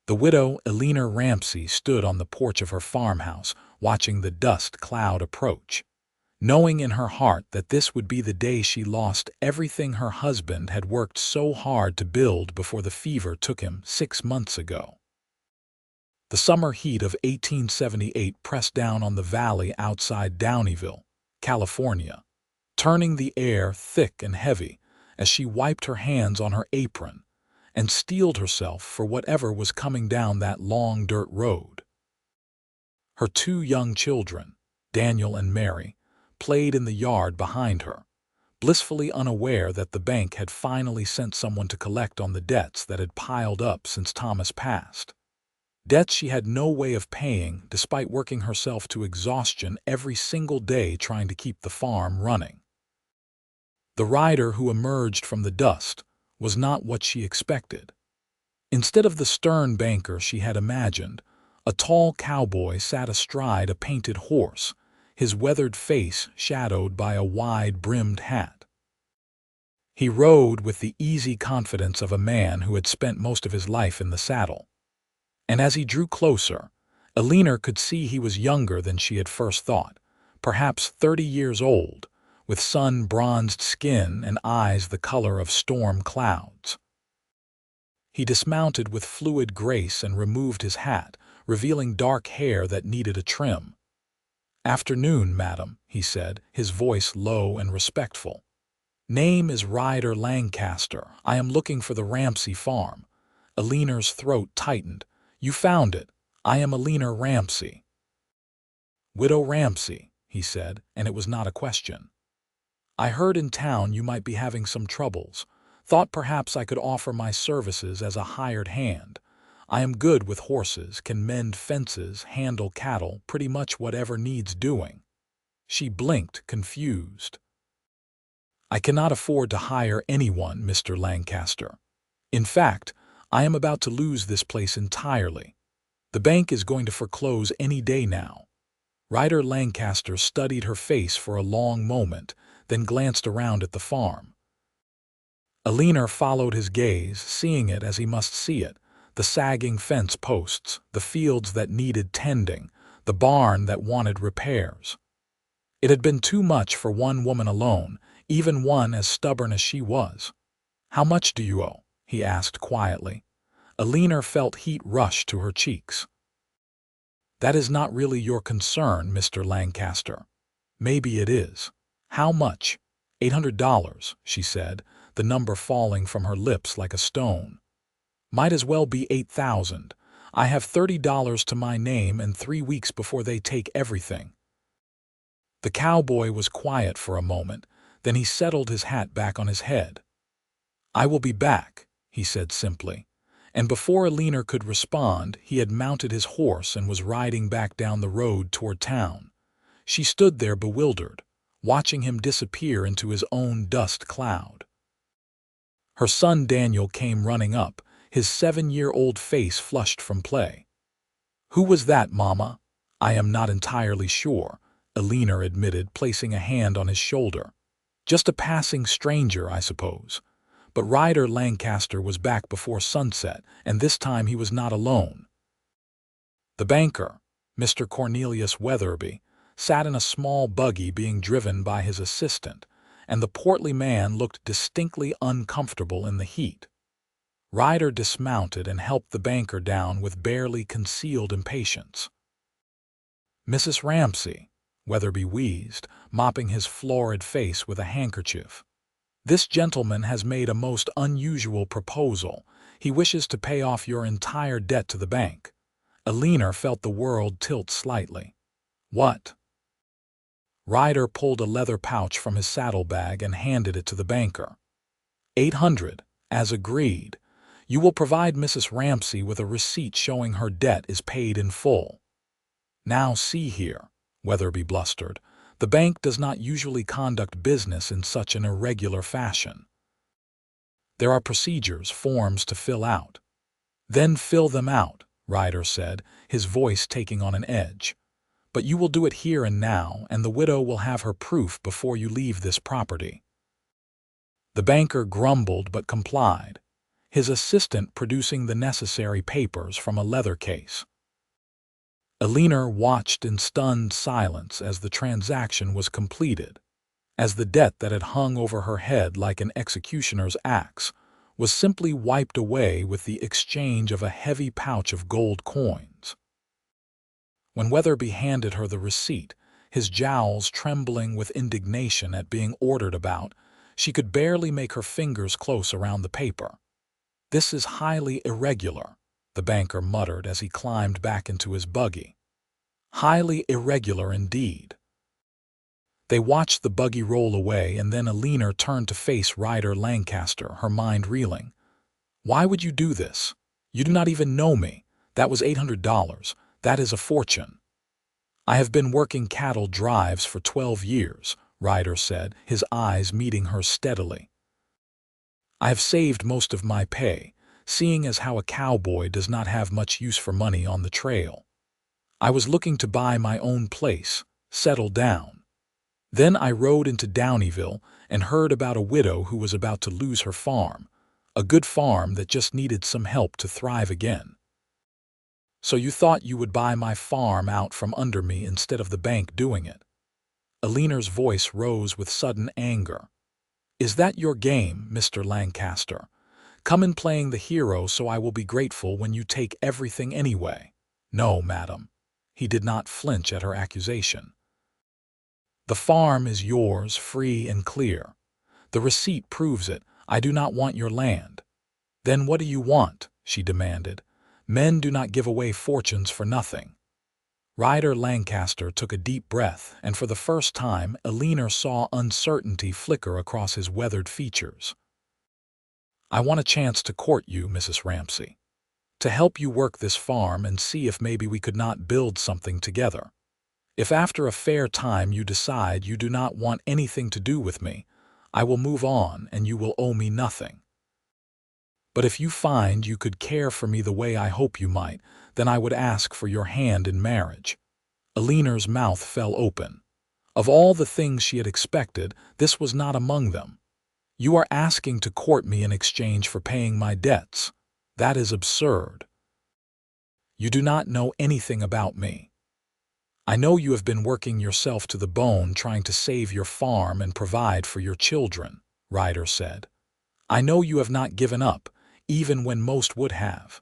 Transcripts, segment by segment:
The widow, Eleanor Ramsey, stood on the porch of her farmhouse, watching the dust cloud approach, knowing in her heart that this would be the day she lost everything her husband had worked so hard to build before the fever took him 6 months ago. The summer heat of 1878 pressed down on the valley outside Downeyville, California, turning the air thick and heavy as she wiped her hands on her apron and steeled herself for whatever was coming down that long dirt road. Her 2 young children, Daniel and Mary, played in the yard behind her, blissfully unaware that the bank had finally sent someone to collect on the debts that had piled up since Thomas passed. Debts she had no way of paying despite working herself to exhaustion every single day trying to keep the farm running. The rider who emerged from the dust was not what she expected. Instead of the stern banker she had imagined, a tall cowboy sat astride a painted horse, his weathered face shadowed by a wide-brimmed hat. He rode with the easy confidence of a man who had spent most of his life in the saddle. And as he drew closer, Eleanor could see he was younger than she had first thought, perhaps 30 years old, with sun-bronzed skin and eyes the color of storm clouds. He dismounted with fluid grace and removed his hat, revealing dark hair that needed a trim. "Afternoon, madam," he said, his voice low and respectful. "Name is Ryder Lancaster. I am looking for the Ramsey farm." Eleanor's throat tightened. "You found it. I am Eleanor Ramsey." "Widow Ramsey," he said, and it was not a question. "I heard in town you might be having some troubles. Thought perhaps I could offer my services as a hired hand. I am good with horses, can mend fences, handle cattle, pretty much whatever needs doing." She blinked, confused. "I cannot afford to hire anyone, Mr. Lancaster. In fact, I am about to lose this place entirely. The bank is going to foreclose any day now." Ryder Lancaster studied her face for a long moment, then glanced around at the farm. Eleanor followed his gaze, seeing it as he must see it: the sagging fence posts, the fields that needed tending, the barn that wanted repairs. It had been too much for one woman alone, even one as stubborn as she was. "How much do you owe?" he asked quietly. Eleanor felt heat rush to her cheeks. "That is not really your concern, Mr. Lancaster." "Maybe it is." "How much?" $800, she said, the number falling from her lips like a stone. "Might as well be 8,000. I have $30 to my name and 3 weeks before they take everything." The cowboy was quiet for a moment, then he settled his hat back on his head. "I will be back," he said simply, and before Eleanor could respond, he had mounted his horse and was riding back down the road toward town. She stood there bewildered, watching him disappear into his own dust cloud. Her son Daniel came running up, his 7-year-old face flushed from play. "Who was that, Mama?" "I am not entirely sure," Eleanor admitted, placing a hand on his shoulder. "Just a passing stranger, I suppose." But Ryder Lancaster was back before sunset, and this time he was not alone. The banker, Mr. Cornelius Weatherby, sat in a small buggy being driven by his assistant, and the portly man looked distinctly uncomfortable in the heat. Ryder dismounted and helped the banker down with barely concealed impatience. "Mrs. Ramsey," Weatherby wheezed, mopping his florid face with a handkerchief. "This gentleman has made a most unusual proposal. He wishes to pay off your entire debt to the bank." Eleanor felt the world tilt slightly. "What?" Ryder pulled a leather pouch from his saddlebag and handed it to the banker. "800, as agreed. You will provide Mrs. Ramsey with a receipt showing her debt is paid in full." "Now see here," Weatherby blustered. "The bank does not usually conduct business in such an irregular fashion. There are procedures, forms to fill out." "Then fill them out," Ryder said, his voice taking on an edge. "But you will do it here and now, and the widow will have her proof before you leave this property." The banker grumbled but complied. his assistant producing the necessary papers from a leather case. Eleanor watched in stunned silence as the transaction was completed, as the debt that had hung over her head like an executioner's axe was simply wiped away with the exchange of a heavy pouch of gold coins. When Weatherby handed her the receipt, his jowls trembling with indignation at being ordered about, she could barely make her fingers close around the paper. "This is highly irregular," the banker muttered as he climbed back into his buggy. "Highly irregular indeed." They watched the buggy roll away, and then Eleanor turned to face Ryder Lancaster, her mind reeling. "Why would you do this? You do not even know me. That was $800. That is a fortune." "I have been working cattle drives for 12 years, Ryder said, his eyes meeting hers steadily. "I have saved most of my pay, seeing as how a cowboy does not have much use for money on the trail. I was looking to buy my own place, settle down. Then I rode into Downeyville and heard about a widow who was about to lose her farm, a good farm that just needed some help to thrive again. So you thought you would buy my farm out from under me instead of the bank doing it." Eleanor's voice rose with sudden anger. "Is that your game, Mr. Lancaster? Come in playing the hero so I will be grateful when you take everything anyway." "No, madam." He did not flinch at her accusation. "The farm is yours, free and clear. The receipt proves it. I do not want your land." "Then what do you want?" she demanded. "Men do not give away fortunes for nothing." Ryder Lancaster took a deep breath, and for the first time Eleanor saw uncertainty flicker across his weathered features. "I want a chance to court you, Mrs. Ramsey. To help you work this farm and see if maybe we could not build something together. If after a fair time you decide you do not want anything to do with me, I will move on and you will owe me nothing. But if you find you could care for me the way I hope you might, then I would ask for your hand in marriage." Eleanor's mouth fell open. Of all the things she had expected, this was not among them. "You are asking to court me in exchange for paying my debts. That is absurd. You do not know anything about me. I know you have been working yourself to the bone trying to save your farm and provide for your children," Ryder said. "I know you have not given up, even when most would have.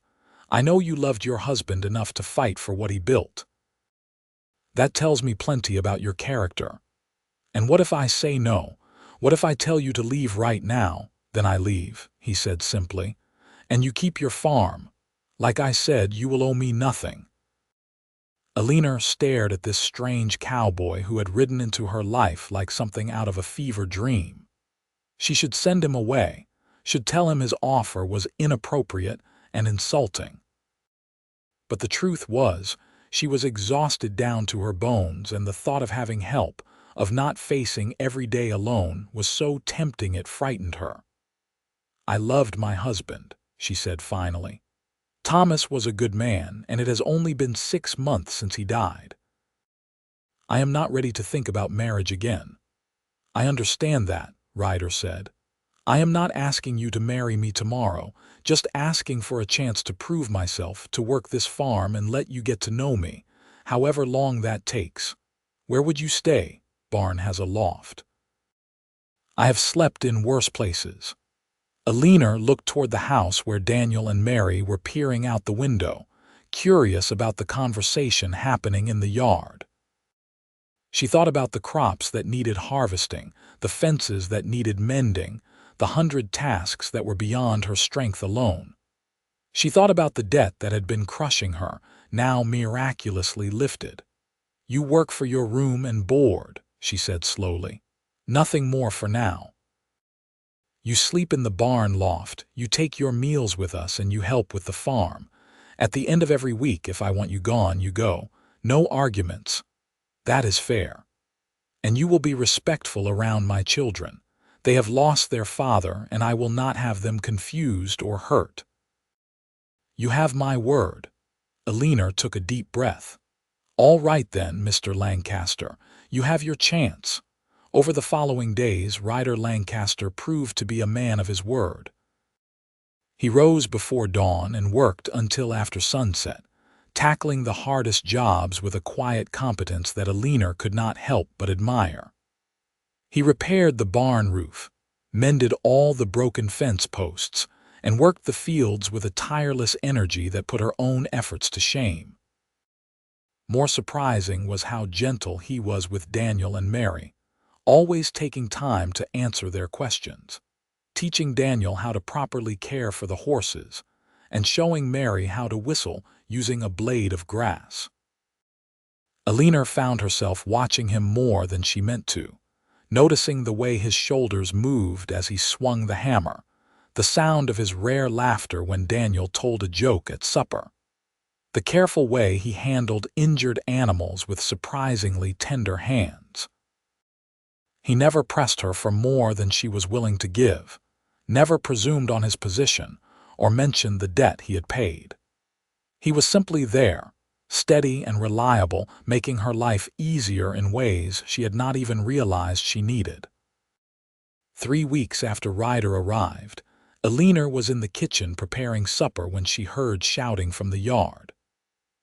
I know you loved your husband enough to fight for what he built. That tells me plenty about your character. And what if I say no? What if I tell you to leave right now?" "Then I leave," he said simply. "And you keep your farm. Like I said, you will owe me nothing." Eleanor stared at this strange cowboy who had ridden into her life like something out of a fever dream. She should send him away, should tell him his offer was inappropriate and insulting. But the truth was, she was exhausted down to her bones, and the thought of having help, of not facing every day alone, was so tempting it frightened her. "I loved my husband," she said finally. "Thomas was a good man, and it has only been 6 months since he died. I am not ready to think about marriage again." "I understand that," Ryder said. "I am not asking you to marry me tomorrow, just asking for a chance to prove myself, to work this farm and let you get to know me, however long that takes. Where would you stay? Barn has a loft." "I have slept in worse places." Eleanor looked toward the house where Daniel and Mary were peering out the window, curious about the conversation happening in the yard. She thought about the crops that needed harvesting, the fences that needed mending, the 100 tasks that were beyond her strength alone. She thought about the debt that had been crushing her, now miraculously lifted. "You work for your room and board," she said slowly. "Nothing more for now. You sleep in the barn loft, you take your meals with us, and you help with the farm. At the end of every week, if I want you gone, you go. No arguments. That is fair. And you will be respectful around my children. They have lost their father, and I will not have them confused or hurt. You have my word." Eleanor took a deep breath. "All right then, Mr. Lancaster, you have your chance." Over the following days, Ryder Lancaster proved to be a man of his word. He rose before dawn and worked until after sunset, tackling the hardest jobs with a quiet competence that Eleanor could not help but admire. He repaired the barn roof, mended all the broken fence posts, and worked the fields with a tireless energy that put her own efforts to shame. More surprising was how gentle he was with Daniel and Mary, always taking time to answer their questions, teaching Daniel how to properly care for the horses, and showing Mary how to whistle using a blade of grass. Eleanor found herself watching him more than she meant to, noticing the way his shoulders moved as he swung the hammer, the sound of his rare laughter when Daniel told a joke at supper, the careful way he handled injured animals with surprisingly tender hands. He never pressed her for more than she was willing to give, never presumed on his position, or mentioned the debt he had paid. He was simply there, steady and reliable, making her life easier in ways she had not even realized she needed. 3 weeks after Ryder arrived, Eleanor was in the kitchen preparing supper when she heard shouting from the yard.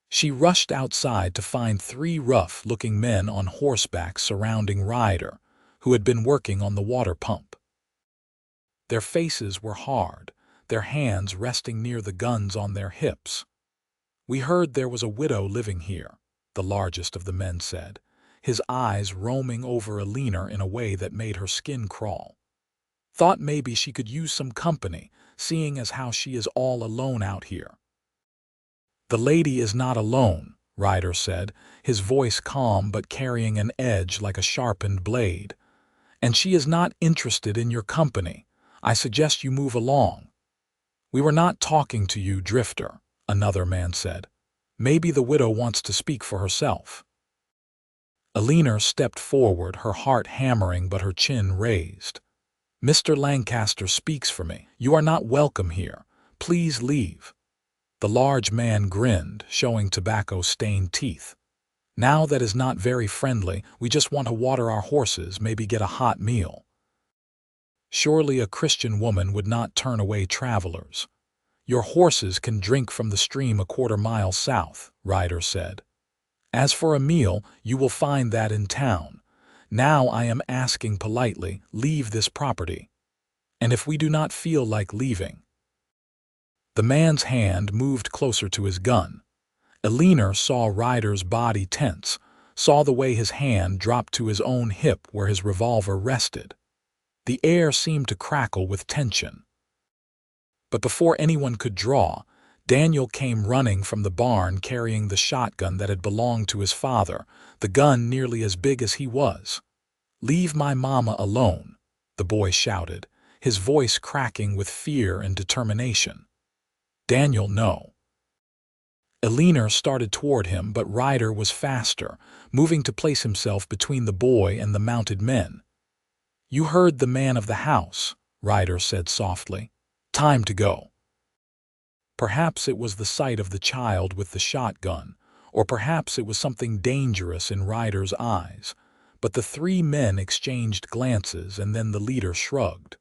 She rushed outside to find 3 rough-looking men on horseback surrounding Ryder, who had been working on the water pump. Their faces were hard, their hands resting near the guns on their hips. "We heard there was a widow living here," the largest of the men said, his eyes roaming over Eleanor in a way that made her skin crawl. "Thought maybe she could use some company, seeing as how she is all alone out here." "The lady is not alone," Ryder said, his voice calm but carrying an edge like a sharpened blade. "And she is not interested in your company. I suggest you move along." "We were not talking to you, Drifter," another man said. "Maybe the widow wants to speak for herself." Eleanor stepped forward, her heart hammering but her chin raised. "Mr. Lancaster speaks for me. You are not welcome here. Please leave." The large man grinned, showing tobacco-stained teeth. "Now that is not very friendly. We just want to water our horses, maybe get a hot meal." Surely a Christian woman would not turn away travelers. "Your horses can drink from the stream a quarter-mile south," Ryder said. "As for a meal, you will find that in town. Now I am asking politely, leave this property. And if we do not feel like leaving." The man's hand moved closer to his gun. Eleanor saw Ryder's body tense, saw the way his hand dropped to his own hip where his revolver rested. The air seemed to crackle with tension. But before anyone could draw, Daniel came running from the barn carrying the shotgun that had belonged to his father, the gun nearly as big as he was. "Leave my mama alone," the boy shouted, his voice cracking with fear and determination. "Daniel, no." Eleanor started toward him, but Ryder was faster, moving to place himself between the boy and the mounted men. "You heard the man of the house," Ryder said softly. "Time to go." Perhaps it was the sight of the child with the shotgun, or perhaps it was something dangerous in Ryder's eyes, but the 3 men exchanged glances and then the leader shrugged.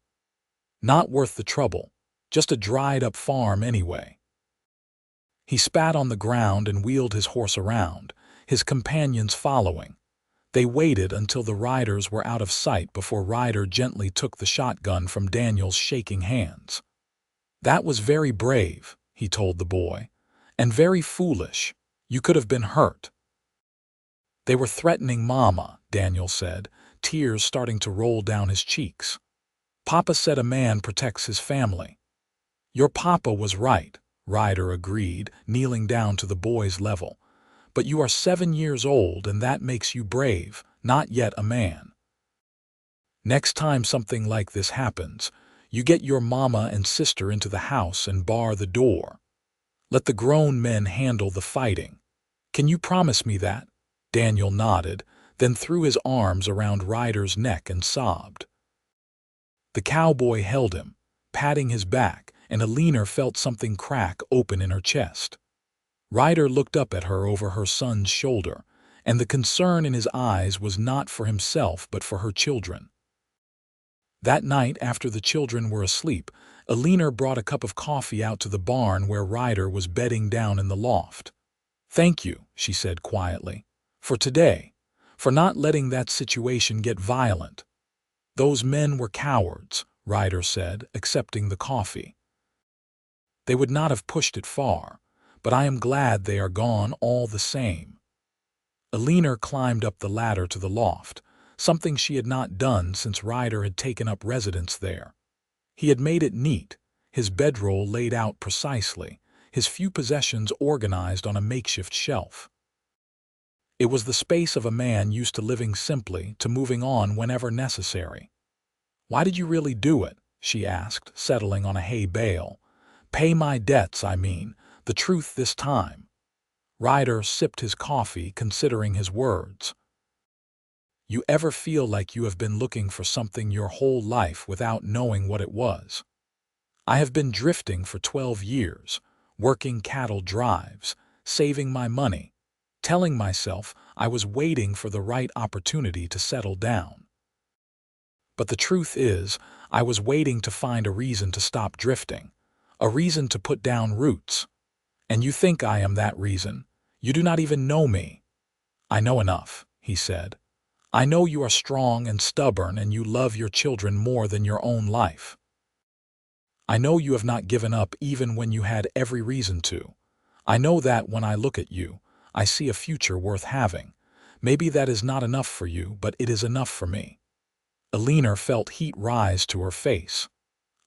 "Not worth the trouble. Just a dried-up farm anyway." He spat on the ground and wheeled his horse around, his companions following. They waited until the riders were out of sight before Ryder gently took the shotgun from Daniel's shaking hands. "That was very brave," he told the boy, "and very foolish. You could have been hurt." "They were threatening Mama," Daniel said, tears starting to roll down his cheeks. "Papa said a man protects his family." "Your papa was right," Ryder agreed, kneeling down to the boy's level. "But you are 7 years old and that makes you brave, not yet a man. Next time something like this happens, you get your mama and sister into the house and bar the door. Let the grown men handle the fighting. Can you promise me that?" Daniel nodded, then threw his arms around Ryder's neck and sobbed. The cowboy held him, patting his back, and Eleanor felt something crack open in her chest. Ryder looked up at her over her son's shoulder, and the concern in his eyes was not for himself but for her children. That night, after the children were asleep, Eleanor brought a cup of coffee out to the barn where Ryder was bedding down in the loft. "Thank you," she said quietly, "for today, for not letting that situation get violent." "Those men were cowards," Ryder said, accepting the coffee. "They would not have pushed it far, but I am glad they are gone all the same." Eleanor climbed up the ladder to the loft, something she had not done since Ryder had taken up residence there. He had made it neat, his bedroll laid out precisely, his few possessions organized on a makeshift shelf. It was the space of a man used to living simply, to moving on whenever necessary. "Why did you really do it?" she asked, settling on a hay bale. "Pay my debts, I mean, the truth this time." Ryder sipped his coffee, considering his words. "You ever feel like you have been looking for something your whole life without knowing what it was? I have been drifting for 12 years, working cattle drives, saving my money, telling myself I was waiting for the right opportunity to settle down. But the truth is, I was waiting to find a reason to stop drifting, a reason to put down roots. And you think I am that reason. You do not even know me." "I know enough," he said. "I know you are strong and stubborn and you love your children more than your own life. I know you have not given up even when you had every reason to. I know that when I look at you, I see a future worth having. Maybe that is not enough for you, but it is enough for me." Eleanor felt heat rise to her face.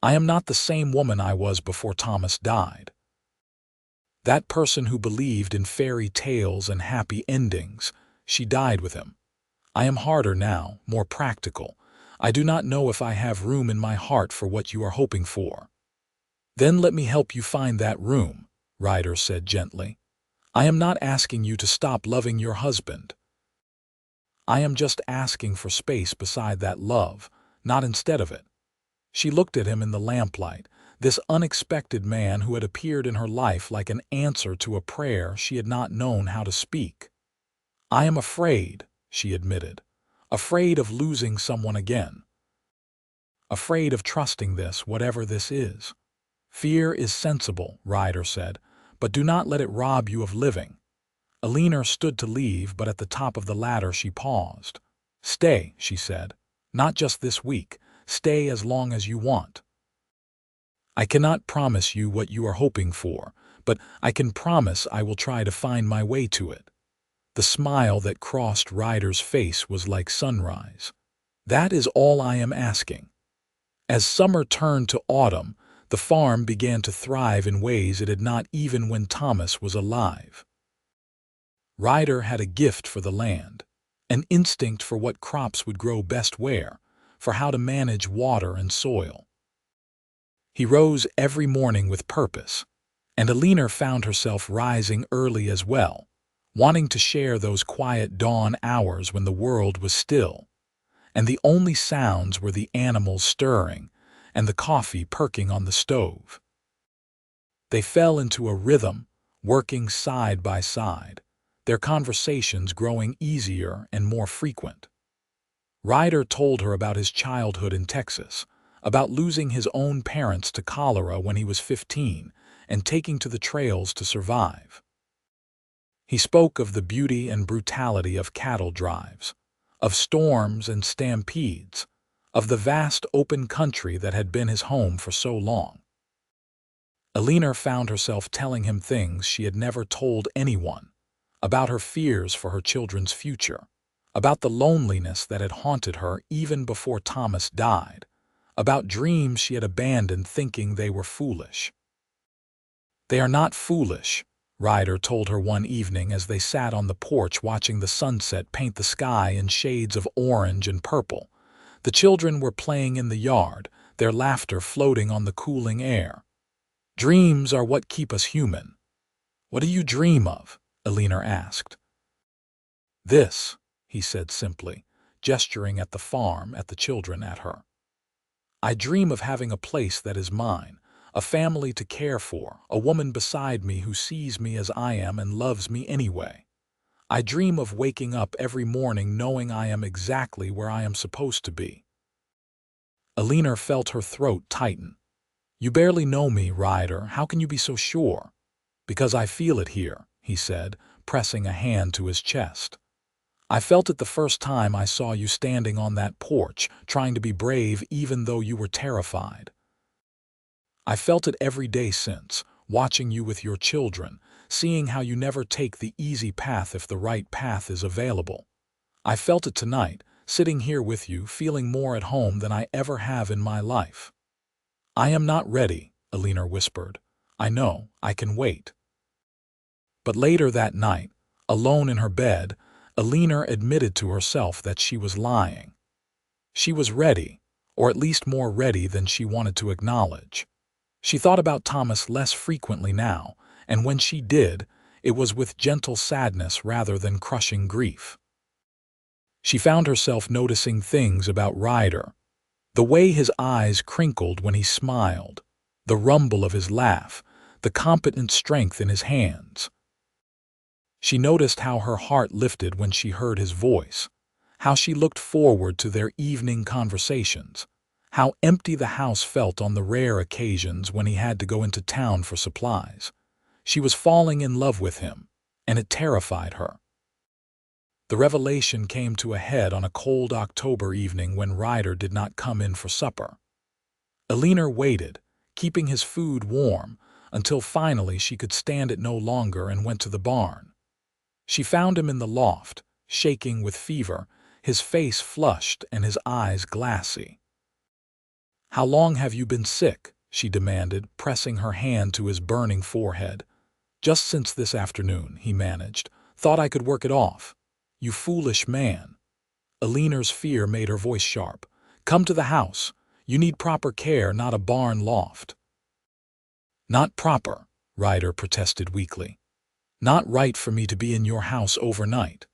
"I am not the same woman I was before Thomas died. That person who believed in fairy tales and happy endings, she died with him. I am harder now, more practical. I do not know if I have room in my heart for what you are hoping for." "Then let me help you find that room," Ryder said gently. "I am not asking you to stop loving your husband. I am just asking for space beside that love, not instead of it." She looked at him in the lamplight, this unexpected man who had appeared in her life like an answer to a prayer she had not known how to speak. "I am afraid," she admitted, "afraid of losing someone again. Afraid of trusting this, whatever this is." "Fear is sensible," Ryder said, "but do not let it rob you of living." Eleanor stood to leave, but at the top of the ladder she paused. "Stay," she said. "Not just this week. Stay as long as you want. I cannot promise you what you are hoping for, but I can promise I will try to find my way to it." The smile that crossed Ryder's face was like sunrise. "That is all I am asking." As summer turned to autumn, the farm began to thrive in ways it had not even when Thomas was alive. Ryder had a gift for the land, an instinct for what crops would grow best where, for how to manage water and soil. He rose every morning with purpose, and Eleanor found herself rising early as well, wanting to share those quiet dawn hours when the world was still, and the only sounds were the animals stirring and the coffee perking on the stove. They fell into a rhythm, working side by side, their conversations growing easier and more frequent. Ryder told her about his childhood in Texas, about losing his own parents to cholera when he was 15 and taking to the trails to survive. He spoke of the beauty and brutality of cattle drives, of storms and stampedes, of the vast open country that had been his home for so long. Eleanor found herself telling him things she had never told anyone, about her fears for her children's future, about the loneliness that had haunted her even before Thomas died, about dreams she had abandoned thinking they were foolish. "They are not foolish," Ryder told her one evening as they sat on the porch watching the sunset paint the sky in shades of orange and purple. The children were playing in the yard, their laughter floating on the cooling air. "Dreams are what keep us human." "What do you dream of?" Eleanor asked. "This," he said simply, gesturing at the farm, at the children, at her. "I dream of having a place that is mine, a family to care for, a woman beside me who sees me as I am and loves me anyway. I dream of waking up every morning knowing I am exactly where I am supposed to be." Eleanor felt her throat tighten. You barely know me, Ryder. How can you be so sure? Because I feel it here, he said, pressing a hand to his chest. I felt it the first time I saw you standing on that porch, trying to be brave even though you were terrified. I felt it every day since, watching you with your children, seeing how you never take the easy path if the right path is available. I felt it tonight, sitting here with you, feeling more at home than I ever have in my life. I am not ready, Eleanor whispered. I know, I can wait. But later that night, alone in her bed, Eleanor admitted to herself that she was lying. She was ready, or at least more ready than she wanted to acknowledge. She thought about Thomas less frequently now, and when she did, it was with gentle sadness rather than crushing grief. She found herself noticing things about Ryder. The way his eyes crinkled when he smiled, the rumble of his laugh, the competent strength in his hands. She noticed how her heart lifted when she heard his voice, how she looked forward to their evening conversations, how empty the house felt on the rare occasions when he had to go into town for supplies. She was falling in love with him, and it terrified her. The revelation came to a head on a cold October evening when Ryder did not come in for supper. Eleanor waited, keeping his food warm, until finally she could stand it no longer and went to the barn. She found him in the loft, shaking with fever, his face flushed and his eyes glassy. "How long have you been sick?" she demanded, pressing her hand to his burning forehead. "Just since this afternoon," he managed. "Thought I could work it off." "You foolish man." Eleanor's fear made her voice sharp. "Come to the house. You need proper care, not a barn loft." "Not proper," Ryder protested weakly. "Not right for me to be in your house overnight.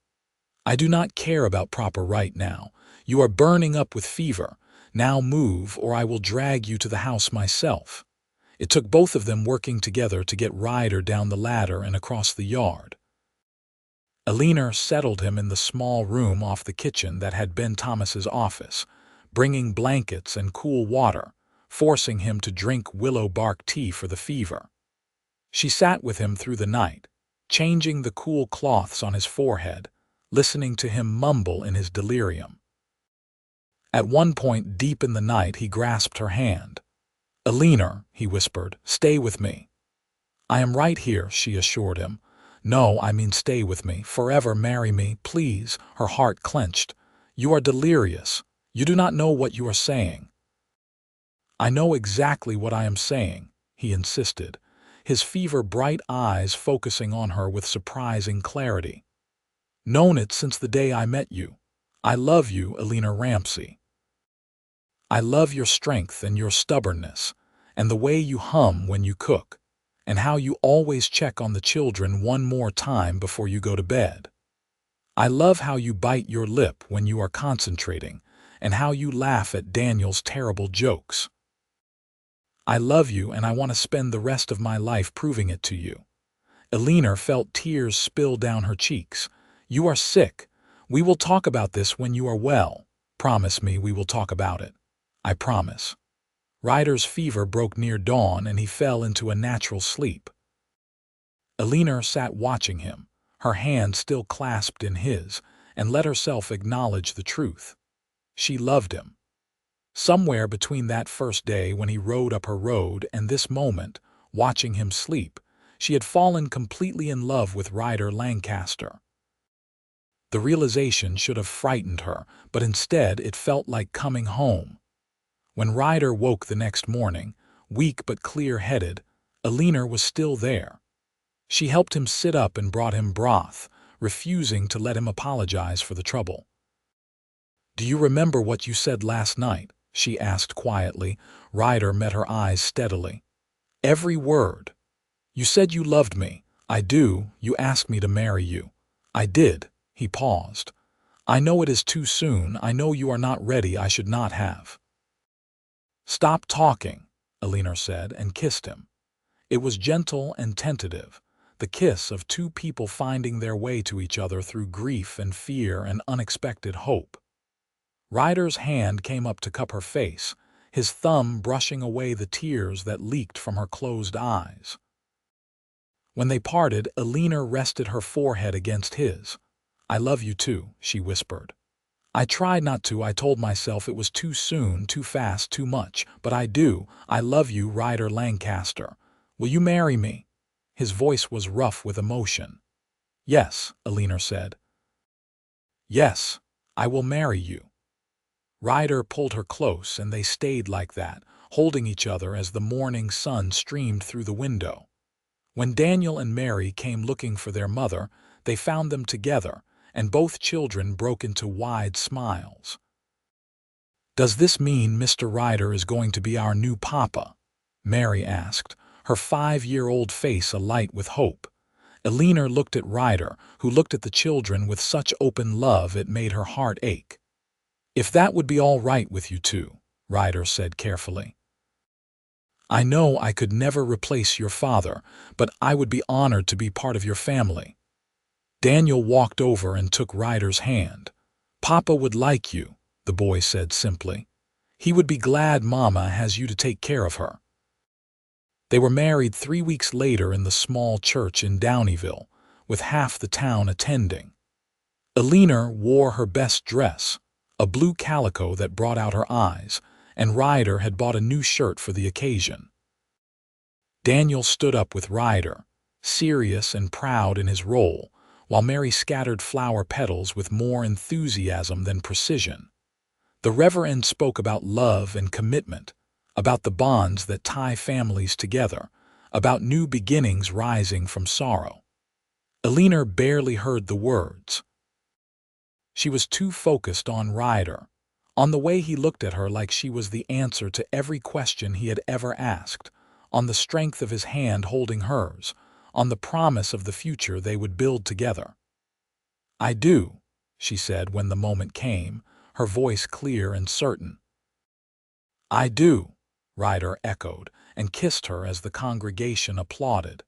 I do not care about proper right now. You are burning up with fever. Now move, or I will drag you to the house myself." It took both of them working together to get Ryder down the ladder and across the yard. Eleanor settled him in the small room off the kitchen that had been Thomas's office, bringing blankets and cool water, forcing him to drink willow bark tea for the fever. She sat with him through the night, changing the cool cloths on his forehead, listening to him mumble in his delirium. At one point deep in the night he grasped her hand. "Eleanor," he whispered, "stay with me." "I am right here," she assured him. "No, I mean stay with me, forever marry me, please." Her heart clenched. "You are delirious. You do not know what you are saying." "I know exactly what I am saying," he insisted, his fever-bright eyes focusing on her with surprising clarity. "Known it since the day I met you. I love you, Eleanor Ramsey. I love your strength and your stubbornness, and the way you hum when you cook, and how you always check on the children one more time before you go to bed. I love how you bite your lip when you are concentrating, and how you laugh at Daniel's terrible jokes. I love you, and I want to spend the rest of my life proving it to you." Eleanor felt tears spill down her cheeks. "You are sick. We will talk about this when you are well. Promise me we will talk about it." "I promise." Ryder's fever broke near dawn and he fell into a natural sleep. Eleanor sat watching him, her hand still clasped in his, and let herself acknowledge the truth. She loved him. Somewhere between that first day when he rode up her road and this moment, watching him sleep, she had fallen completely in love with Ryder Lancaster. The realization should have frightened her, but instead it felt like coming home. When Ryder woke the next morning, weak but clear-headed, Eleanor was still there. She helped him sit up and brought him broth, refusing to let him apologize for the trouble. "Do you remember what you said last night?" she asked quietly. Ryder met her eyes steadily. "Every word. You said you loved me." "I do. You asked me to marry you." "I did." He paused. "I know it is too soon. I know you are not ready. I should not have." "Stop talking," Eleanor said, and kissed him. It was gentle and tentative, the kiss of two people finding their way to each other through grief and fear and unexpected hope. Ryder's hand came up to cup her face, his thumb brushing away the tears that leaked from her closed eyes. When they parted, Eleanor rested her forehead against his. "I love you too," she whispered. "I tried not to. I told myself it was too soon, too fast, too much. But I do. I love you, Ryder Lancaster. Will you marry me?" His voice was rough with emotion. "Yes," Eleanor said. "Yes, I will marry you." Ryder pulled her close, and they stayed like that, holding each other as the morning sun streamed through the window. When Daniel and Mary came looking for their mother, they found them together, and both children broke into wide smiles. "Does this mean Mr. Ryder is going to be our new papa?" Mary asked, her 5-year-old face alight with hope. Eleanor looked at Ryder, who looked at the children with such open love it made her heart ache. "If that would be all right with you two," Ryder said carefully. "I know I could never replace your father, but I would be honored to be part of your family." Daniel walked over and took Ryder's hand. "Papa would like you," the boy said simply. "He would be glad Mama has you to take care of her." They were married 3 weeks later in the small church in Downeyville, with half the town attending. Eleanor wore her best dress, a blue calico that brought out her eyes, and Ryder had bought a new shirt for the occasion. Daniel stood up with Ryder, serious and proud in his role, while Mary scattered flower petals with more enthusiasm than precision. The Reverend spoke about love and commitment, about the bonds that tie families together, about new beginnings rising from sorrow. Eleanor barely heard the words. She was too focused on Ryder, on the way he looked at her like she was the answer to every question he had ever asked, on the strength of his hand holding hers, on the promise of the future they would build together. "I do," she said when the moment came, her voice clear and certain. "I do," Ryder echoed, and kissed her as the congregation applauded.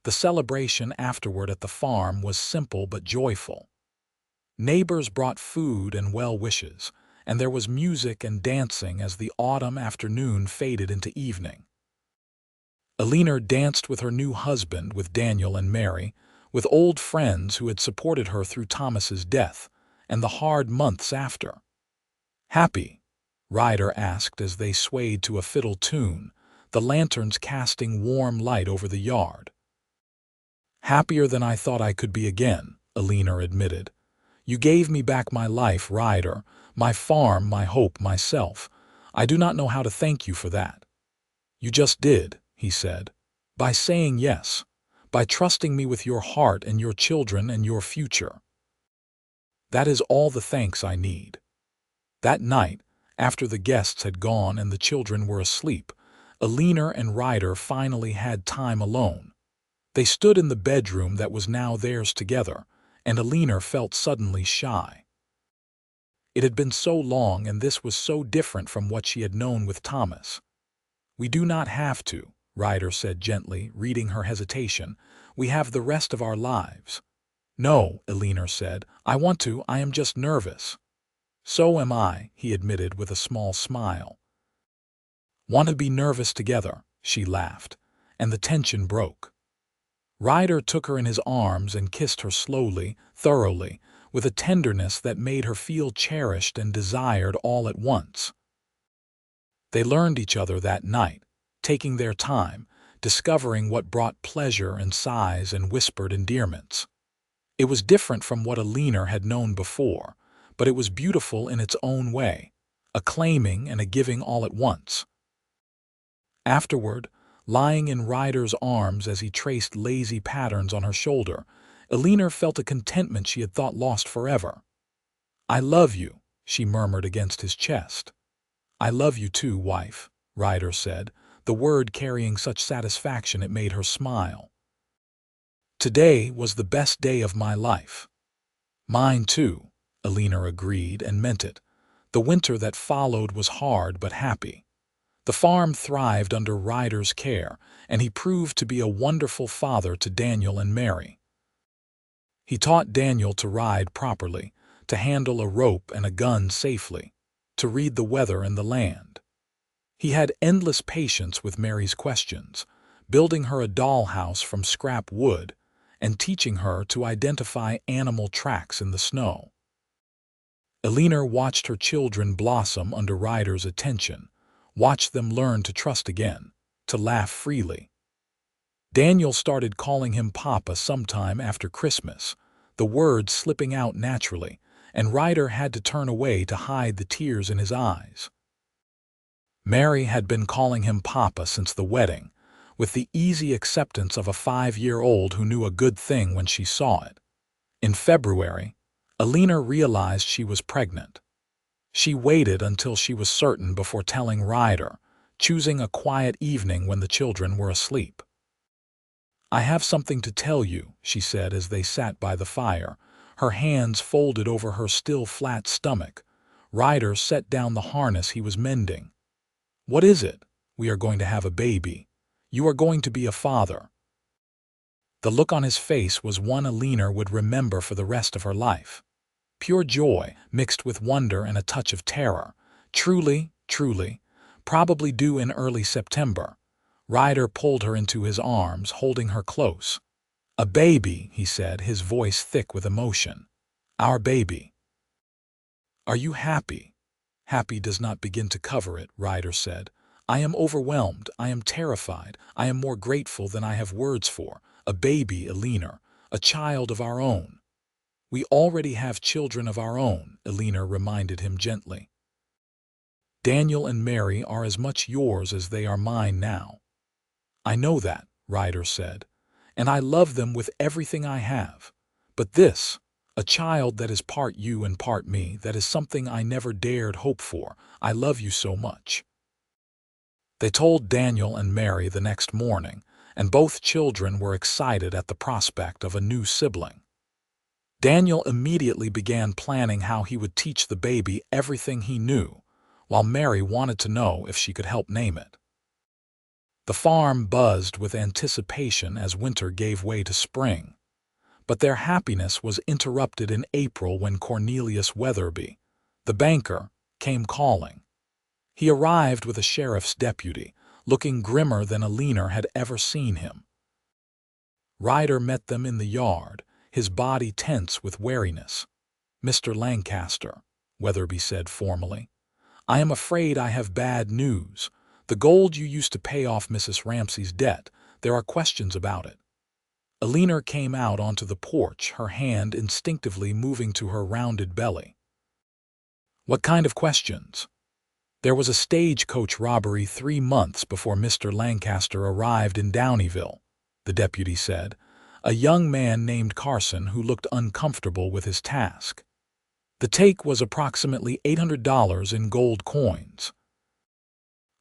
The celebration afterward at the farm was simple but joyful. Neighbors brought food and well wishes, and there was music and dancing as the autumn afternoon faded into evening. Eleanor danced with her new husband, with Daniel and Mary, with old friends who had supported her through Thomas's death and the hard months after. "Happy?" Ryder asked as they swayed to a fiddle tune, the lanterns casting warm light over the yard. "Happier than I thought I could be again," Eleanor admitted. "You gave me back my life, Ryder, my farm, my hope, myself. I do not know how to thank you for that." "You just did," he said, "by saying yes, by trusting me with your heart and your children and your future. That is all the thanks I need." That night, after the guests had gone and the children were asleep, Eleanor and Ryder finally had time alone. They stood in the bedroom that was now theirs together, and Eleanor felt suddenly shy. It had been so long, and this was so different from what she had known with Thomas. "We do not have to," Ryder said gently, reading her hesitation. "We have the rest of our lives." "No," Eleanor said. "I want to. I am just nervous." "So am I," he admitted with a small smile. "Want to be nervous together," she laughed, and the tension broke. Ryder took her in his arms and kissed her slowly, thoroughly, with a tenderness that made her feel cherished and desired all at once. They learned each other that night, taking their time, discovering what brought pleasure and sighs and whispered endearments. It was different from what Eleanor had known before, but it was beautiful in its own way, a claiming and a giving all at once. Afterward, lying in Ryder's arms as he traced lazy patterns on her shoulder, Eleanor felt a contentment she had thought lost forever. "I love you," she murmured against his chest. "I love you too, wife," Ryder said, the word carrying such satisfaction it made her smile. "Today was the best day of my life." "Mine too," Eleanor agreed and meant it. The winter that followed was hard but happy. The farm thrived under Ryder's care, and he proved to be a wonderful father to Daniel and Mary. He taught Daniel to ride properly, to handle a rope and a gun safely, to read the weather and the land. He had endless patience with Mary's questions, building her a dollhouse from scrap wood and teaching her to identify animal tracks in the snow. Eleanor watched her children blossom under Ryder's attention, watched them learn to trust again, to laugh freely. Daniel started calling him Papa sometime after Christmas, the words slipping out naturally, and Ryder had to turn away to hide the tears in his eyes. Mary had been calling him Papa since the wedding, with the easy acceptance of a 5-year-old who knew a good thing when she saw it. In February, Eleanor realized she was pregnant. She waited until she was certain before telling Ryder, choosing a quiet evening when the children were asleep. "I have something to tell you," she said as they sat by the fire, her hands folded over her still flat stomach. Ryder set down the harness he was mending. "What is it?" "We are going to have a baby. You are going to be a father." The look on his face was one Eleanor would remember for the rest of her life. Pure joy, mixed with wonder and a touch of terror. Truly, probably due in early September. Ryder pulled her into his arms, holding her close. "A baby," he said, his voice thick with emotion. "Our baby." "Are you happy?" "Happy does not begin to cover it," Ryder said. "I am overwhelmed, I am terrified, I am more grateful than I have words for. A baby, Eleanor, a child of our own." "We already have children of our own," Eleanor reminded him gently. "Daniel and Mary are as much yours as they are mine now." "I know that," Ryder said, "and I love them with everything I have. But this, a child that is part you and part me, that is something I never dared hope for. I love you so much." They told Daniel and Mary the next morning, and both children were excited at the prospect of a new sibling. Daniel immediately began planning how he would teach the baby everything he knew, while Mary wanted to know if she could help name it. The farm buzzed with anticipation as winter gave way to spring. But their happiness was interrupted in April when Cornelius Weatherby, the banker, came calling. He arrived with a sheriff's deputy, looking grimmer than Eleanor had ever seen him. Ryder met them in the yard, his body tense with wariness. "Mr. Lancaster," Weatherby said formally, "I am afraid I have bad news. The gold you used to pay off Mrs. Ramsey's debt, there are questions about it." Eleanor came out onto the porch, her hand instinctively moving to her rounded belly. "What kind of questions?" "There was a stagecoach robbery 3 months before Mr. Lancaster arrived in Downeyville," the deputy said, "a young man named Carson who looked uncomfortable with his task. The take was approximately $800 in gold coins.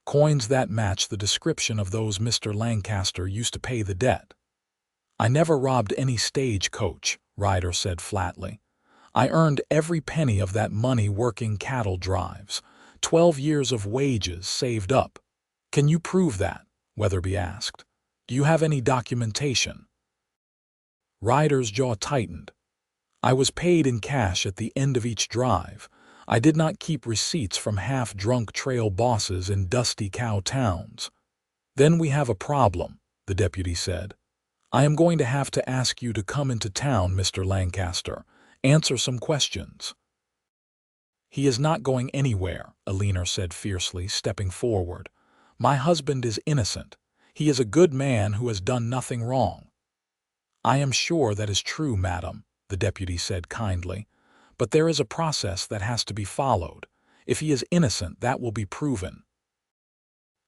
Coins that match the description of those Mr. Lancaster used to pay the debt." "I never robbed any stagecoach," Ryder said flatly. "I earned every penny of that money working cattle drives, 12 years of wages saved up." "Can you prove that?" Weatherby asked. "Do you have any documentation?" Ryder's jaw tightened. "I was paid in cash at the end of each drive. I did not keep receipts from half-drunk trail bosses in dusty cow towns." "Then we have a problem," the deputy said. "I am going to have to ask you to come into town, Mr. Lancaster. Answer some questions." "He is not going anywhere," Eleanor said fiercely, stepping forward. "My husband is innocent. He is a good man who has done nothing wrong." "I am sure that is true, madam," the deputy said kindly. "But there is a process that has to be followed. If he is innocent, that will be proven."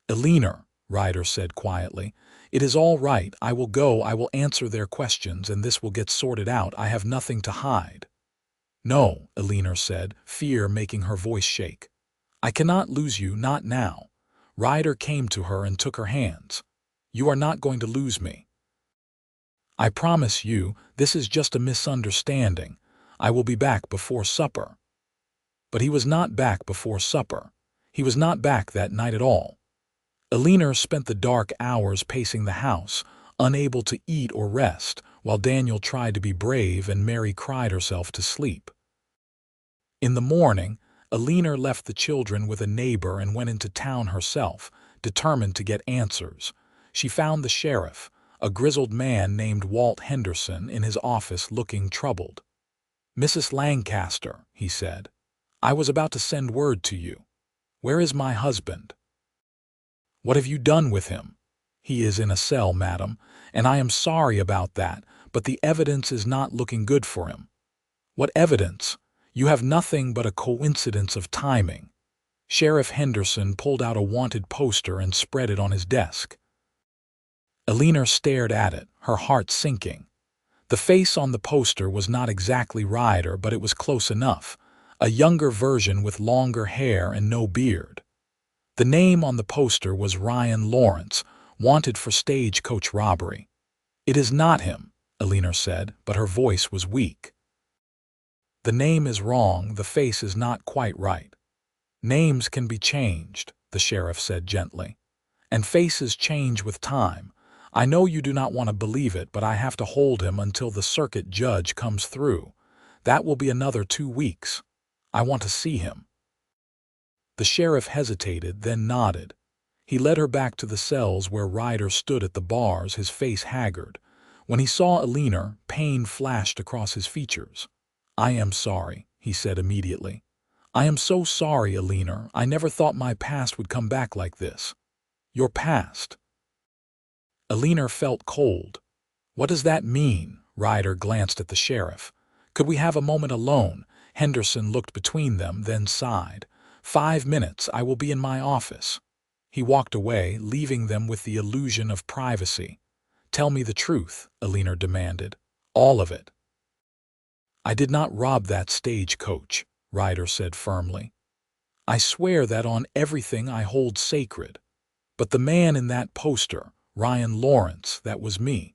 "Eleanor," Ryder said quietly, "it is all right. I will go. I will answer their questions, and this will get sorted out. I have nothing to hide." "No," Eleanor said, fear making her voice shake. "I cannot lose you, not now." Ryder came to her and took her hands. "You are not going to lose me. I promise you, this is just a misunderstanding. I will be back before supper." But he was not back before supper. He was not back that night at all. Eleanor spent the dark hours pacing the house, unable to eat or rest, while Daniel tried to be brave and Mary cried herself to sleep. In the morning, Eleanor left the children with a neighbor and went into town herself, determined to get answers. She found the sheriff, a grizzled man named Walt Henderson, in his office looking troubled. "Mrs. Lancaster," he said, "I was about to send word to you. Where is my husband?" "What have you done with him?" "He is in a cell, madam, and I am sorry about that, but the evidence is not looking good for him." "What evidence? You have nothing but a coincidence of timing." Sheriff Henderson pulled out a wanted poster and spread it on his desk. Eleanor stared at it, her heart sinking. The face on the poster was not exactly Ryder, but it was close enough, a younger version with longer hair and no beard. The name on the poster was Ryan Lawrence, wanted for stagecoach robbery. "It is not him," Eleanor said, but her voice was weak. "The name is wrong, the face is not quite right." "Names can be changed," the sheriff said gently. "And faces change with time. I know you do not want to believe it, but I have to hold him until the circuit judge comes through. That will be another 2 weeks. I want to see him." The sheriff hesitated, then nodded. He led her back to the cells where Ryder stood at the bars, his face haggard. When he saw Eleanor, pain flashed across his features. "I am sorry," he said immediately. "I am so sorry, Eleanor. I never thought my past would come back like this." "Your past?" Eleanor felt cold. "What does that mean?" Ryder glanced at the sheriff. "Could we have a moment alone?" Henderson looked between them, then sighed. "5 minutes, I will be in my office." He walked away, leaving them with the illusion of privacy. "Tell me the truth," Eleanor demanded. "All of it." "I did not rob that stagecoach," Ryder said firmly. "I swear that on everything I hold sacred. But the man in that poster, Ryan Lawrence, that was me.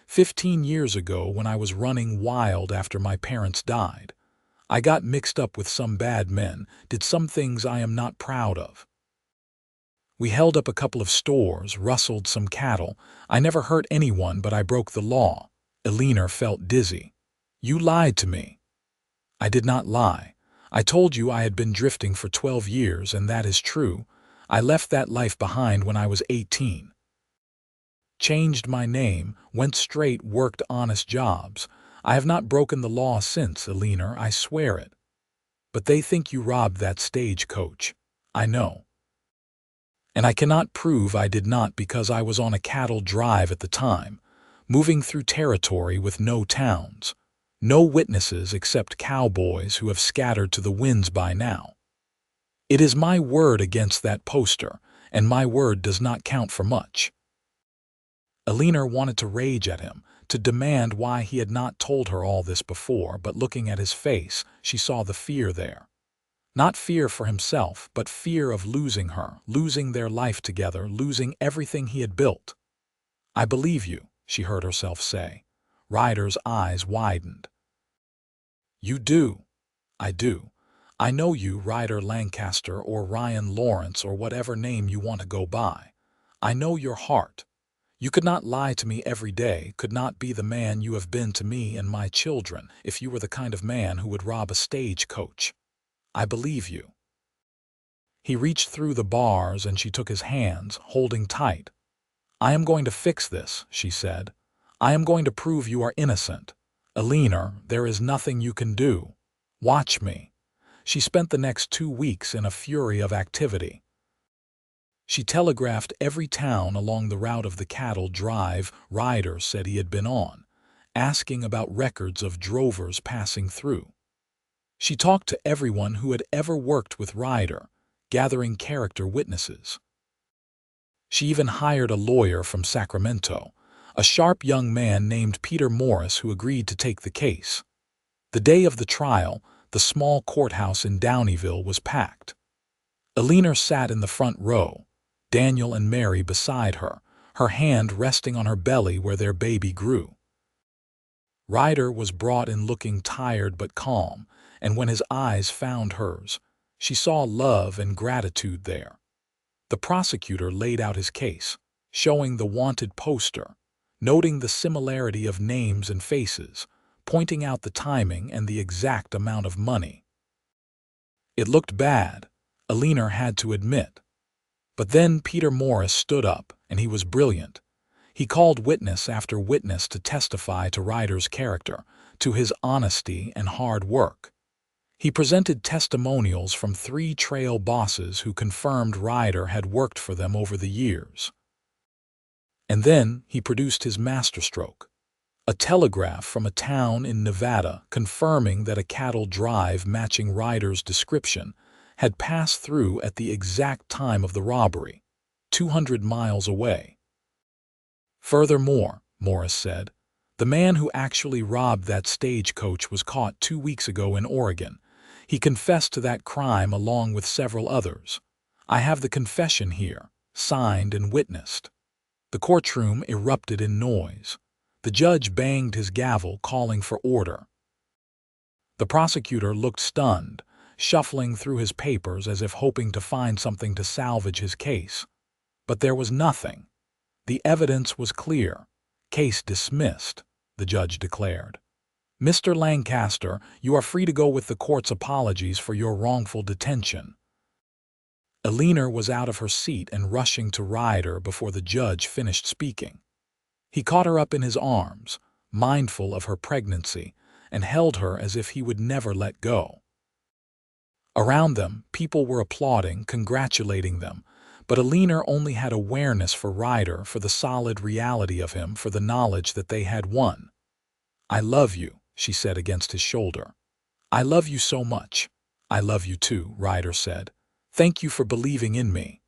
15 years ago, when I was running wild after my parents died, I got mixed up with some bad men, did some things I am not proud of. We held up a couple of stores, rustled some cattle. I never hurt anyone, but I broke the law." Eleanor felt dizzy. "You lied to me." "I did not lie. I told you I had been drifting for 12 years, and that is true. I left that life behind when I was 18. Changed my name, went straight, worked honest jobs. I have not broken the law since, Eleanor, I swear it. But they think you robbed that stagecoach. I know. And I cannot prove I did not because I was on a cattle drive at the time, moving through territory with no towns, no witnesses except cowboys who have scattered to the winds by now. It is my word against that poster, and my word does not count for much." Eleanor wanted to rage at him, to demand why he had not told her all this before, but looking at his face, she saw the fear there. Not fear for himself, but fear of losing her, losing their life together, losing everything he had built. "I believe you," she heard herself say. Ryder's eyes widened. "You do." "I do. I know you, Ryder Lancaster or Ryan Lawrence or whatever name you want to go by. I know your heart. You could not lie to me every day, could not be the man you have been to me and my children if you were the kind of man who would rob a stagecoach. I believe you." He reached through the bars and she took his hands, holding tight. "I am going to fix this," she said. "I am going to prove you are innocent. Eleanor, there is nothing you can do. Watch me." She spent the next 2 weeks in a fury of activity. She telegraphed every town along the route of the cattle drive Ryder said he had been on, asking about records of drovers passing through. She talked to everyone who had ever worked with Ryder, gathering character witnesses. She even hired a lawyer from Sacramento, a sharp young man named Peter Morris who agreed to take the case. The day of the trial, the small courthouse in Downeyville was packed. Eleanor sat in the front row, Daniel and Mary beside her, her hand resting on her belly where their baby grew. Ryder was brought in looking tired but calm, and when his eyes found hers, she saw love and gratitude there. The prosecutor laid out his case, showing the wanted poster, noting the similarity of names and faces, pointing out the timing and the exact amount of money. It looked bad, Eleanor had to admit. But then Peter Morris stood up, and he was brilliant. He called witness after witness to testify to Ryder's character, to his honesty and hard work. He presented testimonials from 3 trail bosses who confirmed Ryder had worked for them over the years. And then he produced his masterstroke, a telegraph from a town in Nevada confirming that a cattle drive matching Ryder's description had passed through at the exact time of the robbery, 200 miles away. Furthermore, Morris said, the man who actually robbed that stagecoach was caught 2 weeks ago in Oregon. He confessed to that crime along with several others. I have the confession here, signed and witnessed. The courtroom erupted in noise. The judge banged his gavel, calling for order. The prosecutor looked stunned, shuffling through his papers as if hoping to find something to salvage his case. But there was nothing. The evidence was clear. Case dismissed, the judge declared. Mr. Lancaster, you are free to go with the court's apologies for your wrongful detention. Eleanor was out of her seat and rushing to Ryder before the judge finished speaking. He caught her up in his arms, mindful of her pregnancy, and held her as if he would never let go. Around them, people were applauding, congratulating them, but Eleanor only had awareness for Ryder, for the solid reality of him, for the knowledge that they had won. I love you, she said against his shoulder. I love you so much. I love you too, Ryder said. Thank you for believing in me.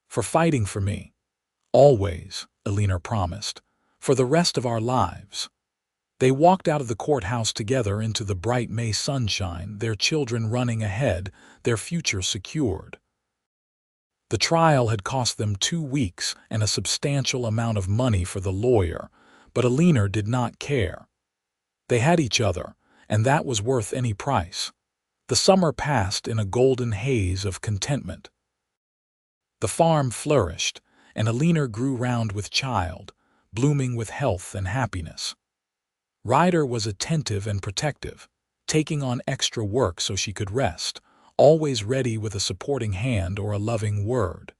For fighting for me. Always, Eleanor promised. For the rest of our lives. They walked out of the courthouse together into the bright May sunshine, their children running ahead, their future secured. The trial had cost them 2 weeks and a substantial amount of money for the lawyer, but Eleanor did not care. They had each other, and that was worth any price. The summer passed in a golden haze of contentment. The farm flourished, and Eleanor grew round with child, blooming with health and happiness. Ryder was attentive and protective, taking on extra work so she could rest, always ready with a supporting hand or a loving word.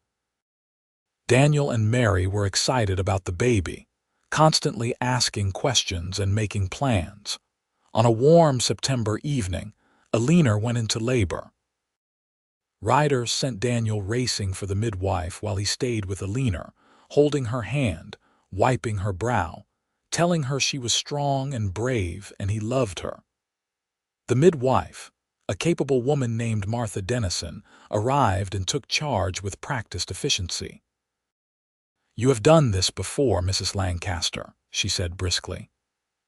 Daniel and Mary were excited about the baby, constantly asking questions and making plans. On a warm September evening, Eleanor went into labor. Ryder sent Daniel racing for the midwife while he stayed with Eleanor, holding her hand, wiping her brow, telling her she was strong and brave and he loved her. The midwife, a capable woman named Martha Dennison, arrived and took charge with practiced efficiency. You have done this before, Mrs. Lancaster, she said briskly.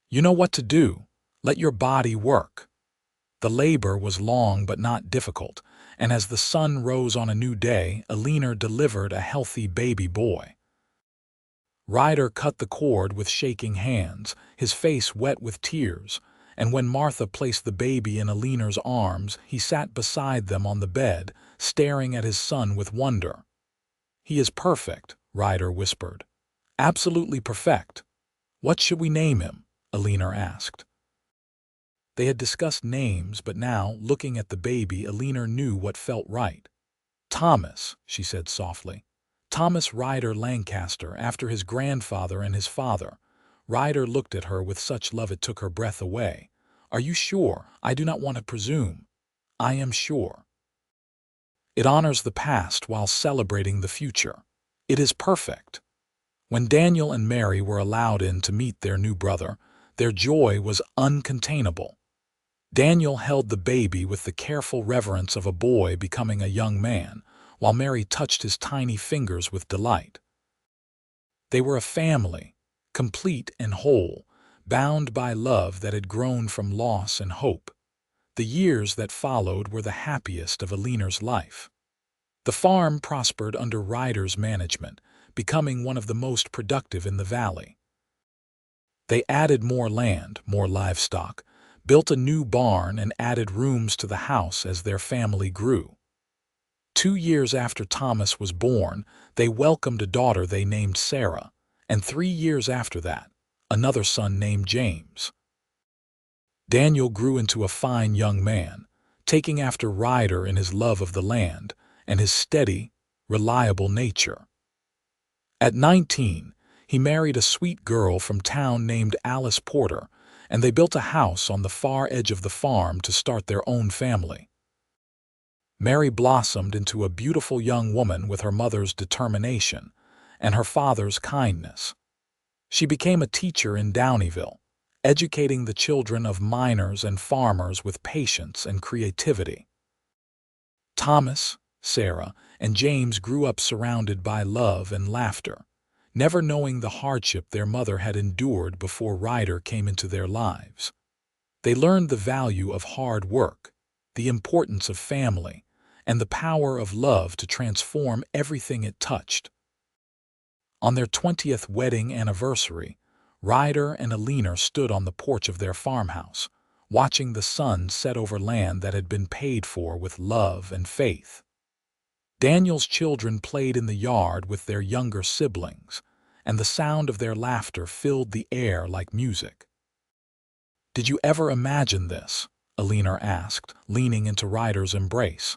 You know what to do. Let your body work. The labor was long but not difficult, and as the sun rose on a new day, Eleanor delivered a healthy baby boy. Ryder cut the cord with shaking hands, his face wet with tears, and when Martha placed the baby in Eleanor's arms, he sat beside them on the bed, staring at his son with wonder. He is perfect, Ryder whispered. Absolutely perfect. What should we name him? Eleanor asked. They had discussed names, but now, looking at the baby, Eleanor knew what felt right. Thomas, she said softly. Thomas Ryder Lancaster, after his grandfather and his father. Ryder looked at her with such love it took her breath away. Are you sure? I do not want to presume. I am sure. It honors the past while celebrating the future. It is perfect. When Daniel and Mary were allowed in to meet their new brother, their joy was uncontainable. Daniel held the baby with the careful reverence of a boy becoming a young man, while Mary touched his tiny fingers with delight. They were a family, complete and whole, bound by love that had grown from loss and hope. The years that followed were the happiest of Eleanor's life. The farm prospered under Ryder's management, becoming one of the most productive in the valley. They added more land, more livestock, built a new barn and added rooms to the house as their family grew. 2 years after Thomas was born, they welcomed a daughter they named Sarah, and 3 years after that, another son named James. Daniel grew into a fine young man, taking after Ryder in his love of the land and his steady, reliable nature. At 19, he married a sweet girl from town named Alice Porter, and they built a house on the far edge of the farm to start their own family. Mary blossomed into a beautiful young woman with her mother's determination and her father's kindness. She became a teacher in Downeyville, educating the children of miners and farmers with patience and creativity. Thomas, Sarah, and James grew up surrounded by love and laughter, never knowing the hardship their mother had endured before Ryder came into their lives. They learned the value of hard work, the importance of family, and the power of love to transform everything it touched. On their 20th wedding anniversary, Ryder and Eleanor stood on the porch of their farmhouse, watching the sun set over land that had been paid for with love and faith. Daniel's children played in the yard with their younger siblings, and the sound of their laughter filled the air like music. "Did you ever imagine this?" Eleanor asked, leaning into Ryder's embrace.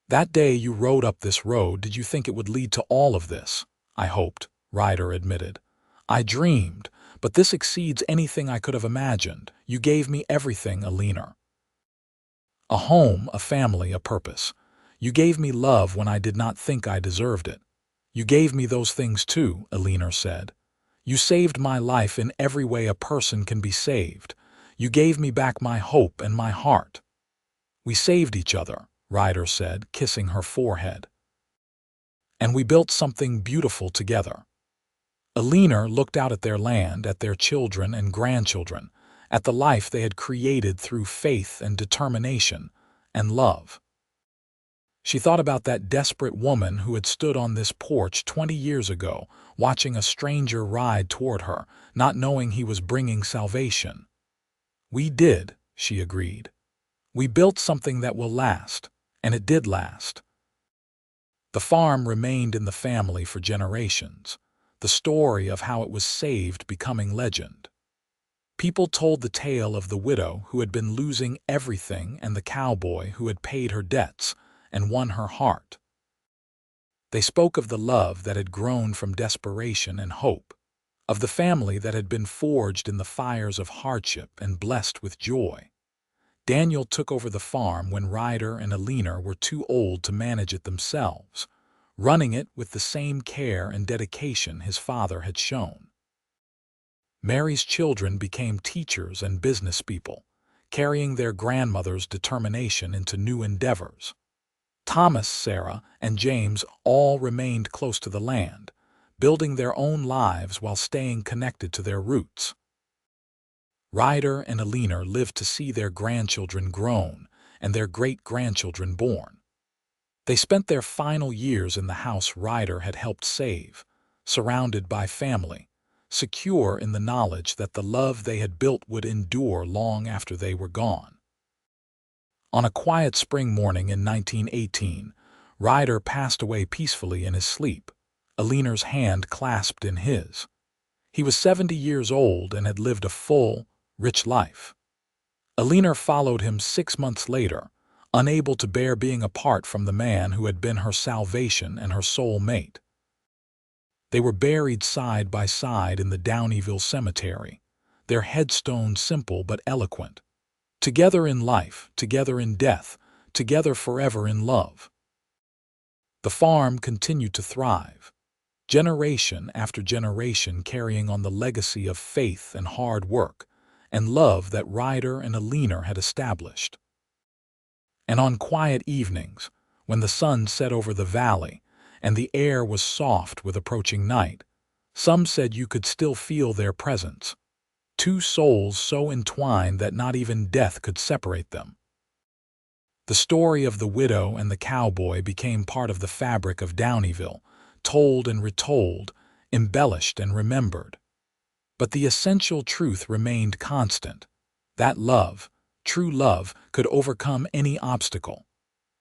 "That day you rode up this road, did you think it would lead to all of this?" "I hoped," Ryder admitted. "I dreamed, but this exceeds anything I could have imagined. You gave me everything, Eleanor. A home, a family, a purpose. You gave me love when I did not think I deserved it. You gave me those things too," Eleanor said. "You saved my life in every way a person can be saved. You gave me back my hope and my heart." "We saved each other," Ryder said, kissing her forehead. "And we built something beautiful together." Eleanor looked out at their land, at their children and grandchildren, at the life they had created through faith and determination and love. She thought about that desperate woman who had stood on this porch 20 years ago, watching a stranger ride toward her, not knowing he was bringing salvation. "We did," she agreed. "We built something that will last," and it did last. The farm remained in the family for generations, the story of how it was saved becoming legend. People told the tale of the widow who had been losing everything and the cowboy who had paid her debts and won her heart. They spoke of the love that had grown from desperation and hope, of the family that had been forged in the fires of hardship and blessed with joy. Daniel took over the farm when Ryder and Eleanor were too old to manage it themselves, running it with the same care and dedication his father had shown. Mary's children became teachers and business people, carrying their grandmother's determination into new endeavors. Thomas, Sarah, and James all remained close to the land, building their own lives while staying connected to their roots. Ryder and Eleanor lived to see their grandchildren grown and their great-grandchildren born. They spent their final years in the house Ryder had helped save, surrounded by family, secure in the knowledge that the love they had built would endure long after they were gone. On a quiet spring morning in 1918, Ryder passed away peacefully in his sleep, Eleanor's hand clasped in his. He was 70 years old and had lived a full, rich life. Eleanor followed him 6 months later, unable to bear being apart from the man who had been her salvation and her soul mate. They were buried side by side in the Downeyville cemetery, their headstones simple but eloquent. Together in life, together in death, together forever in love. The farm continued to thrive, generation after generation carrying on the legacy of faith and hard work and love that Ryder and Eleanor had established. And on quiet evenings, when the sun set over the valley and the air was soft with approaching night, some said you could still feel their presence. Two souls so entwined that not even death could separate them. The story of the widow and the cowboy became part of the fabric of Downeyville, told and retold, embellished and remembered. But the essential truth remained constant, that love, true love, could overcome any obstacle,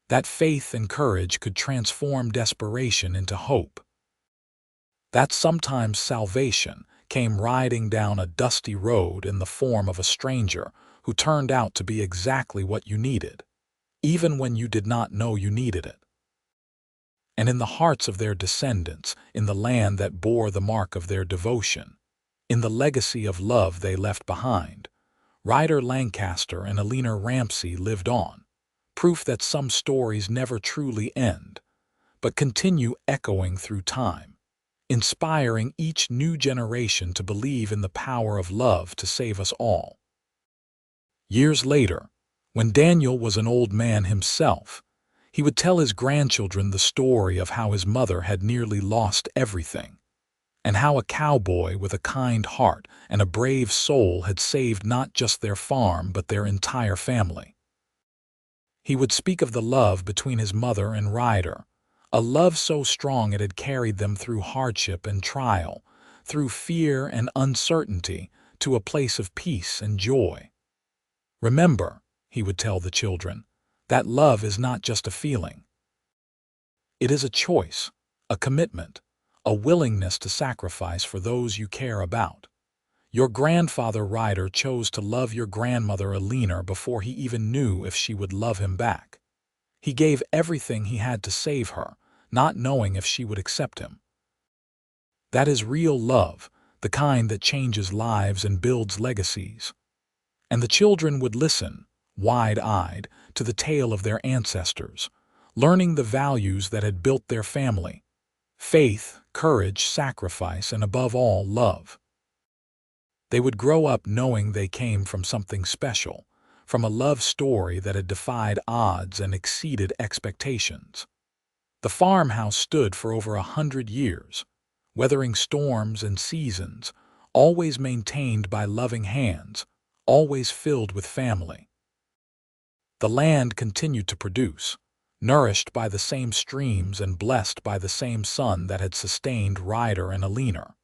that faith and courage could transform desperation into hope, that sometimes salvation came riding down a dusty road in the form of a stranger who turned out to be exactly what you needed. even when you did not know you needed it. And in the hearts of their descendants, in the land that bore the mark of their devotion, in the legacy of love they left behind, Ryder Lancaster and Eleanor Ramsey lived on, proof that some stories never truly end, but continue echoing through time, inspiring each new generation to believe in the power of love to save us all. Years later, when Daniel was an old man himself, he would tell his grandchildren the story of how his mother had nearly lost everything, and how a cowboy with a kind heart and a brave soul had saved not just their farm but their entire family. He would speak of the love between his mother and Ryder, a love so strong it had carried them through hardship and trial, through fear and uncertainty, to a place of peace and joy. Remember, he would tell the children, that love is not just a feeling. It is a choice, a commitment, a willingness to sacrifice for those you care about. Your grandfather Ryder chose to love your grandmother Eleanor before he even knew if she would love him back. He gave everything he had to save her, not knowing if she would accept him. That is real love, the kind that changes lives and builds legacies. And the children would listen, wide-eyed, to the tale of their ancestors, learning the values that had built their family: faith, courage, sacrifice, and above all, love. They would grow up knowing they came from something special, from a love story that had defied odds and exceeded expectations. The farmhouse stood for over 100 years, weathering storms and seasons, always maintained by loving hands, always filled with family. The land continued to produce, nourished by the same streams and blessed by the same sun that had sustained Ryder and Eleanor.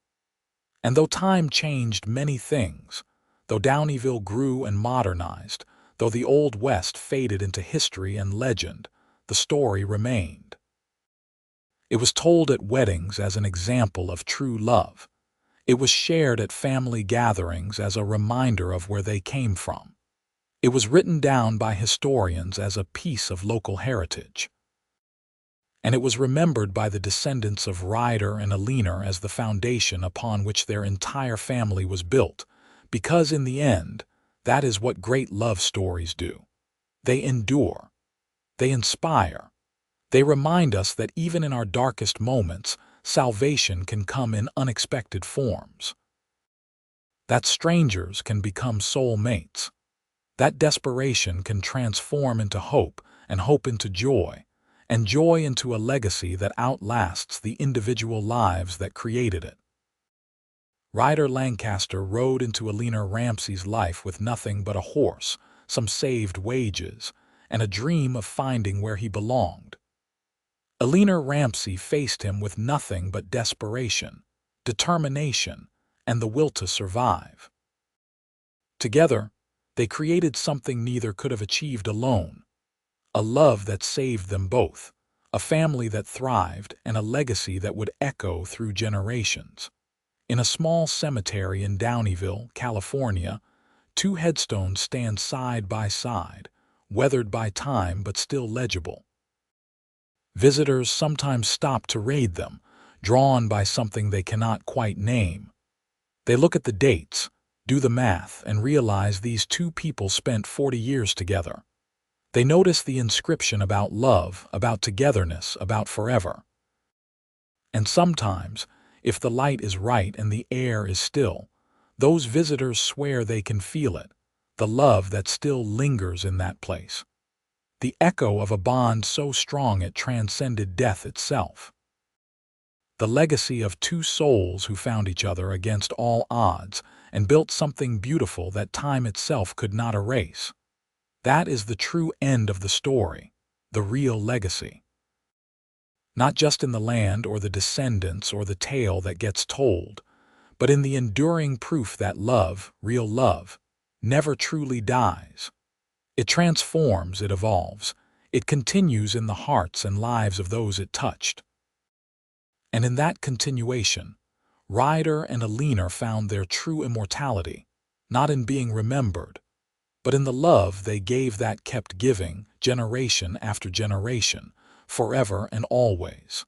And though time changed many things, though Downieville grew and modernized, though the Old West faded into history and legend, the story remained. It was told at weddings as an example of true love. It was shared at family gatherings as a reminder of where they came from. It was written down by historians as a piece of local heritage. And it was remembered by the descendants of Ryder and Eleanor as the foundation upon which their entire family was built, because in the end, that is what great love stories do. They endure. They inspire. They remind us that even in our darkest moments, salvation can come in unexpected forms. That strangers can become soul mates. That desperation can transform into hope, and hope into joy, and joy into a legacy that outlasts the individual lives that created it. Ryder Lancaster rode into Eleanor Ramsey's life with nothing but a horse, some saved wages, and a dream of finding where he belonged. Eleanor Ramsey faced him with nothing but desperation, determination, and the will to survive. Together, they created something neither could have achieved alone: a love that saved them both, a family that thrived, and a legacy that would echo through generations. In a small cemetery in Downieville, California, two headstones stand side by side, weathered by time but still legible. Visitors sometimes stop to raid them, drawn by something they cannot quite name. They look at the dates, do the math, and realize these two people spent 40 years together. They notice the inscription about love, about togetherness, about forever. And sometimes, if the light is right and the air is still, those visitors swear they can feel it, the love that still lingers in that place. The echo of a bond so strong it transcended death itself. The legacy of two souls who found each other against all odds and built something beautiful that time itself could not erase. That is the true end of the story, the real legacy. Not just in the land or the descendants or the tale that gets told, but in the enduring proof that love, real love, never truly dies. It transforms, it evolves, it continues in the hearts and lives of those it touched. And in that continuation, Ryder and Eleanor found their true immortality, not in being remembered, but in the love they gave that kept giving, generation after generation, forever and always.